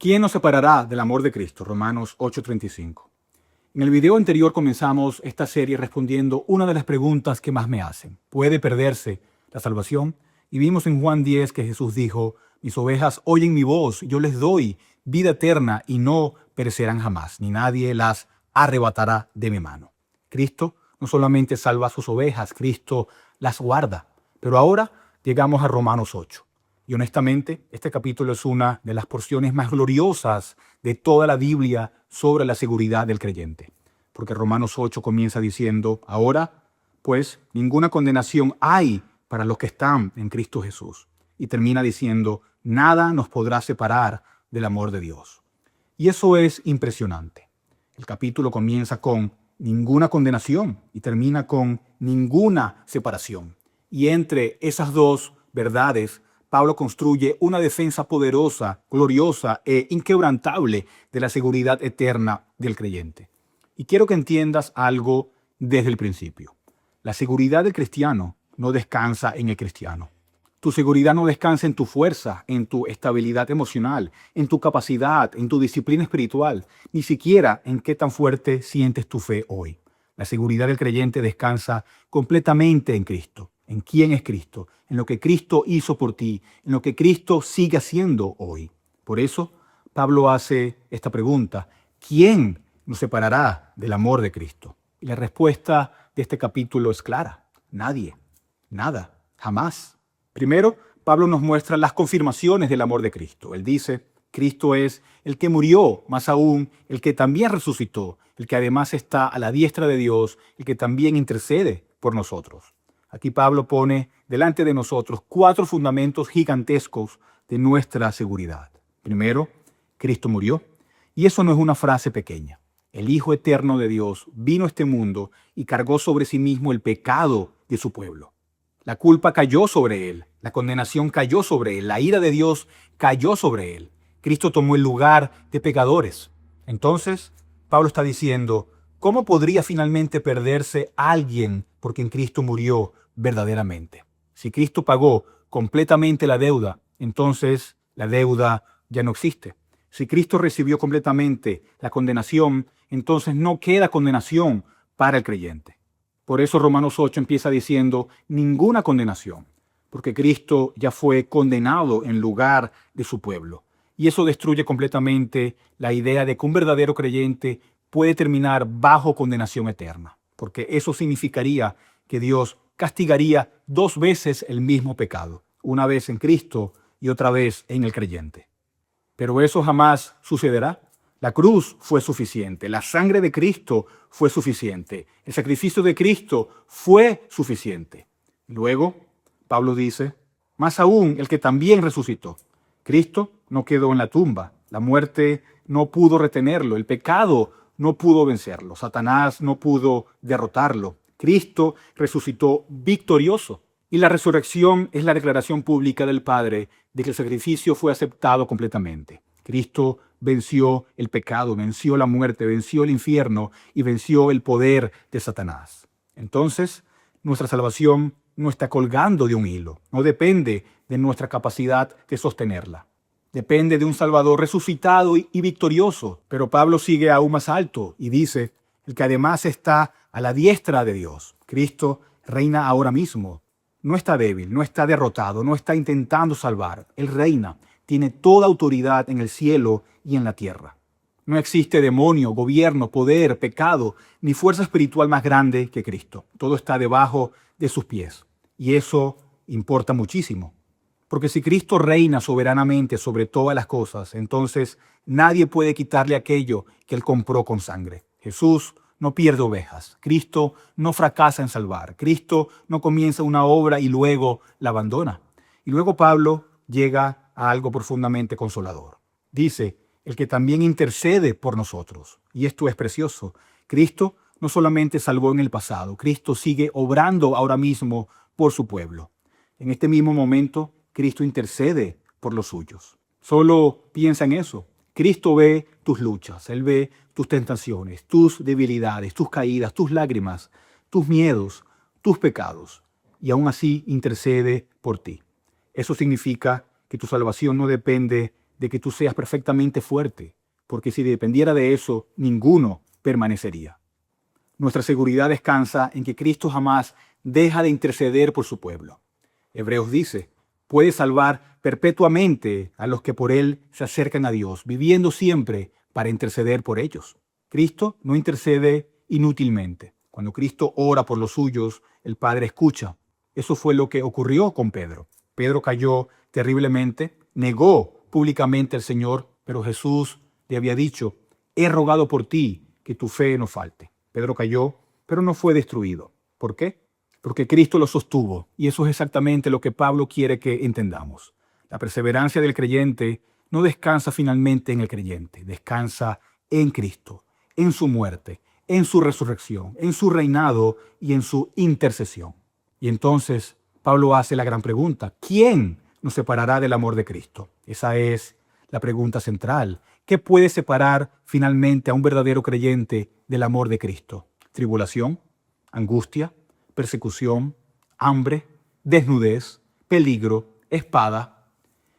¿Quién nos separará del amor de Cristo? Romanos 8:35. En el video anterior comenzamos esta serie respondiendo una de las preguntas que más me hacen. ¿Puede perderse la salvación? Y vimos en Juan 10 que Jesús dijo: mis ovejas oyen mi voz, yo les doy vida eterna y no perecerán jamás, ni nadie las arrebatará de mi mano. Cristo no solamente salva a sus ovejas, Cristo las guarda. Pero ahora llegamos a Romanos 8. Y honestamente, este capítulo es una de las porciones más gloriosas de toda la Biblia sobre la seguridad del creyente. Porque Romanos 8 comienza diciendo: ahora, pues, ninguna condenación hay para los que están en Cristo Jesús. Y termina diciendo: nada nos podrá separar del amor de Dios. Y eso es impresionante. El capítulo comienza con ninguna condenación y termina con ninguna separación. Y entre esas dos verdades, Pablo construye una defensa poderosa, gloriosa e inquebrantable de la seguridad eterna del creyente. Y quiero que entiendas algo desde el principio. La seguridad del cristiano no descansa en el cristiano. Tu seguridad no descansa en tu fuerza, en tu estabilidad emocional, en tu capacidad, en tu disciplina espiritual, ni siquiera en qué tan fuerte sientes tu fe hoy. La seguridad del creyente descansa completamente en Cristo. ¿En quién es Cristo? En lo que Cristo hizo por ti, en lo que Cristo sigue haciendo hoy. Por eso, Pablo hace esta pregunta: ¿quién nos separará del amor de Cristo? Y la respuesta de este capítulo es clara: nadie, nada, jamás. Primero, Pablo nos muestra las confirmaciones del amor de Cristo. Él dice: Cristo es el que murió, más aún el que también resucitó, el que además está a la diestra de Dios, el que también intercede por nosotros. Aquí Pablo pone delante de nosotros 4 fundamentos gigantescos de nuestra seguridad. Primero, Cristo murió. Y eso no es una frase pequeña. El Hijo eterno de Dios vino a este mundo y cargó sobre sí mismo el pecado de su pueblo. La culpa cayó sobre él, la condenación cayó sobre él, la ira de Dios cayó sobre él. Cristo tomó el lugar de pecadores. Entonces, Pablo está diciendo: ¿cómo podría finalmente perderse alguien por quien Cristo murió verdaderamente? Si Cristo pagó completamente la deuda, entonces la deuda ya no existe. Si Cristo recibió completamente la condenación, entonces no queda condenación para el creyente. Por eso Romanos 8 empieza diciendo: ninguna condenación, porque Cristo ya fue condenado en lugar de su pueblo. Y eso destruye completamente la idea de que un verdadero creyente puede terminar bajo condenación eterna, porque eso significaría que Dios castigaría 2 veces el mismo pecado, una vez en Cristo y otra vez en el creyente. Pero eso jamás sucederá. La cruz fue suficiente, la sangre de Cristo fue suficiente, el sacrificio de Cristo fue suficiente. Luego, Pablo dice: más aún el que también resucitó. Cristo no quedó en la tumba, la muerte no pudo retenerlo, el pecado no pudo vencerlo, Satanás no pudo derrotarlo. Cristo resucitó victorioso. Y la resurrección es la declaración pública del Padre de que el sacrificio fue aceptado completamente. Cristo venció el pecado, venció la muerte, venció el infierno y venció el poder de Satanás. Entonces, nuestra salvación no está colgando de un hilo, no depende de nuestra capacidad de sostenerla. Depende de un Salvador resucitado y victorioso. Pero Pablo sigue aún más alto y dice: el que además está a la diestra de Dios. Cristo reina ahora mismo. No está débil, no está derrotado, no está intentando salvar. Él reina, tiene toda autoridad en el cielo y en la tierra. No existe demonio, gobierno, poder, pecado, ni fuerza espiritual más grande que Cristo. Todo está debajo de sus pies. Y eso importa muchísimo. Porque si Cristo reina soberanamente sobre todas las cosas, entonces nadie puede quitarle aquello que Él compró con sangre. Jesús no pierde ovejas. Cristo no fracasa en salvar. Cristo no comienza una obra y luego la abandona. Y luego Pablo llega a algo profundamente consolador. Dice: el que también intercede por nosotros. Y esto es precioso. Cristo no solamente salvó en el pasado, Cristo sigue obrando ahora mismo por su pueblo. En este mismo momento, Cristo intercede por los suyos. Solo piensa en eso. Cristo ve tus luchas, Él ve tus tentaciones, tus debilidades, tus caídas, tus lágrimas, tus miedos, tus pecados, y aún así intercede por ti. Eso significa que tu salvación no depende de que tú seas perfectamente fuerte, porque si dependiera de eso, ninguno permanecería. Nuestra seguridad descansa en que Cristo jamás deja de interceder por su pueblo. Hebreos dice, puede salvar perpetuamente a los que por él se acercan a Dios, viviendo siempre para interceder por ellos. Cristo no intercede inútilmente. Cuando Cristo ora por los suyos, el Padre escucha. Eso fue lo que ocurrió con Pedro. Pedro cayó terriblemente, negó públicamente al Señor, pero Jesús le había dicho, he rogado por ti que tu fe no falte. Pedro cayó, pero no fue destruido. ¿Por qué? Porque Cristo lo sostuvo, y eso es exactamente lo que Pablo quiere que entendamos. La perseverancia del creyente no descansa finalmente en el creyente, descansa en Cristo, en su muerte, en su resurrección, en su reinado y en su intercesión. Y entonces Pablo hace la gran pregunta, ¿quién nos separará del amor de Cristo? Esa es la pregunta central. ¿Qué puede separar finalmente a un verdadero creyente del amor de Cristo? ¿Tribulación? ¿Angustia? ¿Persecución? ¿Hambre? ¿Desnudez? ¿Peligro? ¿Espada?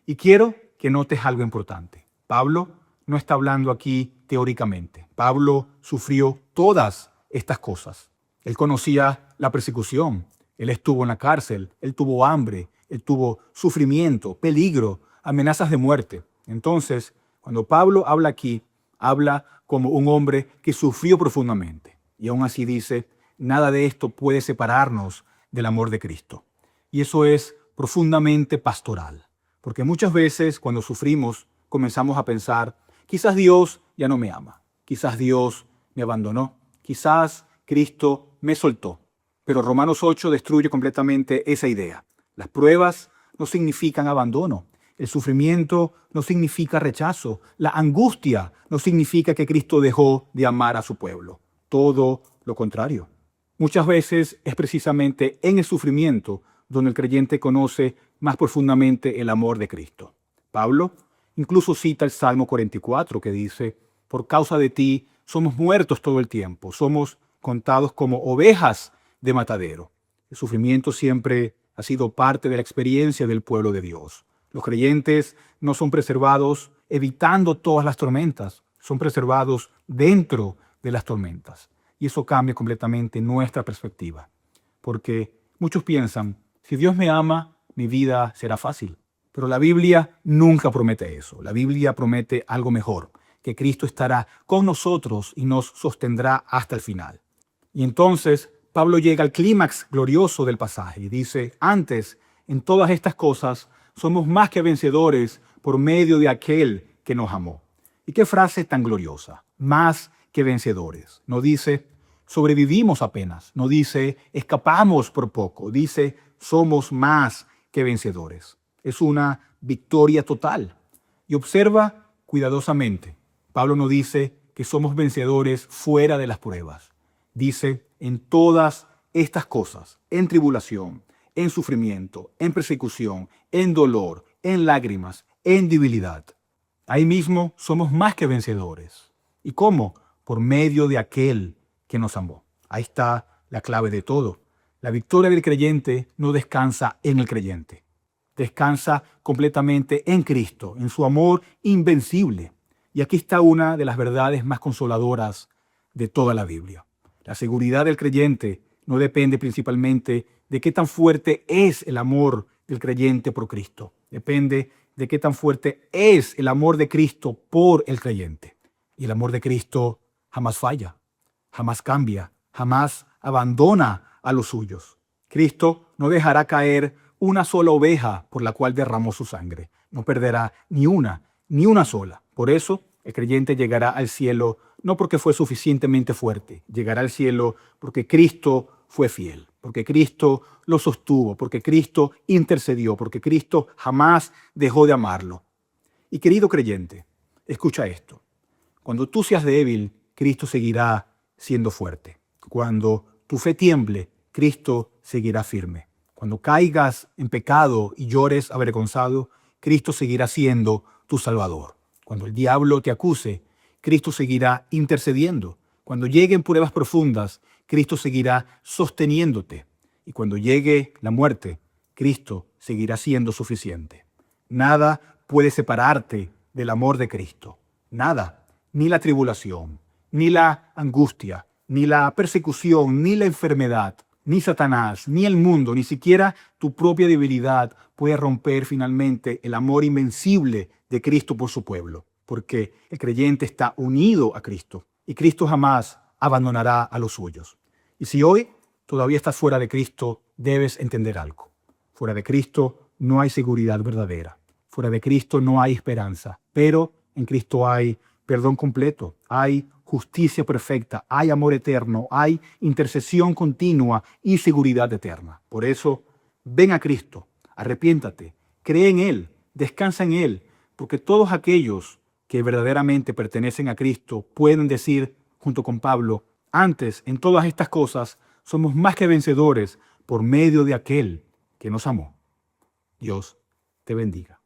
Y quiero que notes algo importante. Pablo no está hablando aquí teóricamente. Pablo sufrió todas estas cosas. Él conocía la persecución. Él estuvo en la cárcel. Él tuvo hambre. Él tuvo sufrimiento, peligro, amenazas de muerte. Entonces, cuando Pablo habla aquí, habla como un hombre que sufrió profundamente. Y aún así dice, nada de esto puede separarnos del amor de Cristo. Y eso es profundamente pastoral. Porque muchas veces cuando sufrimos comenzamos a pensar, quizás Dios ya no me ama, quizás Dios me abandonó, quizás Cristo me soltó. Pero Romanos 8 destruye completamente esa idea. Las pruebas no significan abandono. El sufrimiento no significa rechazo. La angustia no significa que Cristo dejó de amar a su pueblo. Todo lo contrario. Muchas veces es precisamente en el sufrimiento donde el creyente conoce más profundamente el amor de Cristo. Pablo incluso cita el Salmo 44 que dice, por causa de ti somos muertos todo el tiempo, somos contados como ovejas de matadero. El sufrimiento siempre ha sido parte de la experiencia del pueblo de Dios. Los creyentes no son preservados evitando todas las tormentas, son preservados dentro de las tormentas. Y eso cambia completamente nuestra perspectiva. Porque muchos piensan, si Dios me ama, mi vida será fácil. Pero la Biblia nunca promete eso. La Biblia promete algo mejor, que Cristo estará con nosotros y nos sostendrá hasta el final. Y entonces Pablo llega al clímax glorioso del pasaje y dice, antes, en todas estas cosas, somos más que vencedores por medio de aquel que nos amó. ¿Y qué frase tan gloriosa? Más que vencedores. No dice, sobrevivimos apenas. No dice, escapamos por poco. Dice, somos más que vencedores. Es una victoria total. Y observa cuidadosamente. Pablo no dice que somos vencedores fuera de las pruebas. Dice, en todas estas cosas, en tribulación, en sufrimiento, en persecución, en dolor, en lágrimas, en debilidad. Ahí mismo somos más que vencedores. ¿Y cómo? Por medio de aquel que nos amó. Ahí está la clave de todo. La victoria del creyente no descansa en el creyente. Descansa completamente en Cristo, en su amor invencible. Y aquí está una de las verdades más consoladoras de toda la Biblia. La seguridad del creyente no depende principalmente de qué tan fuerte es el amor del creyente por Cristo. Depende de qué tan fuerte es el amor de Cristo por el creyente. Y el amor de Cristo jamás falla, jamás cambia, jamás abandona a los suyos. Cristo no dejará caer una sola oveja por la cual derramó su sangre. No perderá ni una sola. Por eso el creyente llegará al cielo no porque fue suficientemente fuerte, llegará al cielo porque Cristo fue fiel, porque Cristo lo sostuvo, porque Cristo intercedió, porque Cristo jamás dejó de amarlo. Y querido creyente, escucha esto. Cuando tú seas débil, Cristo seguirá siendo fuerte. Cuando tu fe tiemble, Cristo seguirá firme. Cuando caigas en pecado y llores avergonzado, Cristo seguirá siendo tu Salvador. Cuando el diablo te acuse, Cristo seguirá intercediendo. Cuando lleguen pruebas profundas, Cristo seguirá sosteniéndote. Y cuando llegue la muerte, Cristo seguirá siendo suficiente. Nada puede separarte del amor de Cristo. Nada, ni la tribulación, ni la angustia, ni la persecución, ni la enfermedad, ni Satanás, ni el mundo, ni siquiera tu propia debilidad puede romper finalmente el amor invencible de Cristo por su pueblo, porque el creyente está unido a Cristo y Cristo jamás abandonará a los suyos. Y si hoy todavía estás fuera de Cristo, debes entender algo. Fuera de Cristo no hay seguridad verdadera. Fuera de Cristo no hay esperanza, pero en Cristo hay perdón completo, hay justicia perfecta, hay amor eterno, hay intercesión continua y seguridad eterna. Por eso, ven a Cristo, arrepiéntate, cree en Él, descansa en Él, porque todos aquellos que verdaderamente pertenecen a Cristo pueden decir, junto con Pablo, antes, en todas estas cosas, somos más que vencedores por medio de aquel que nos amó. Dios te bendiga.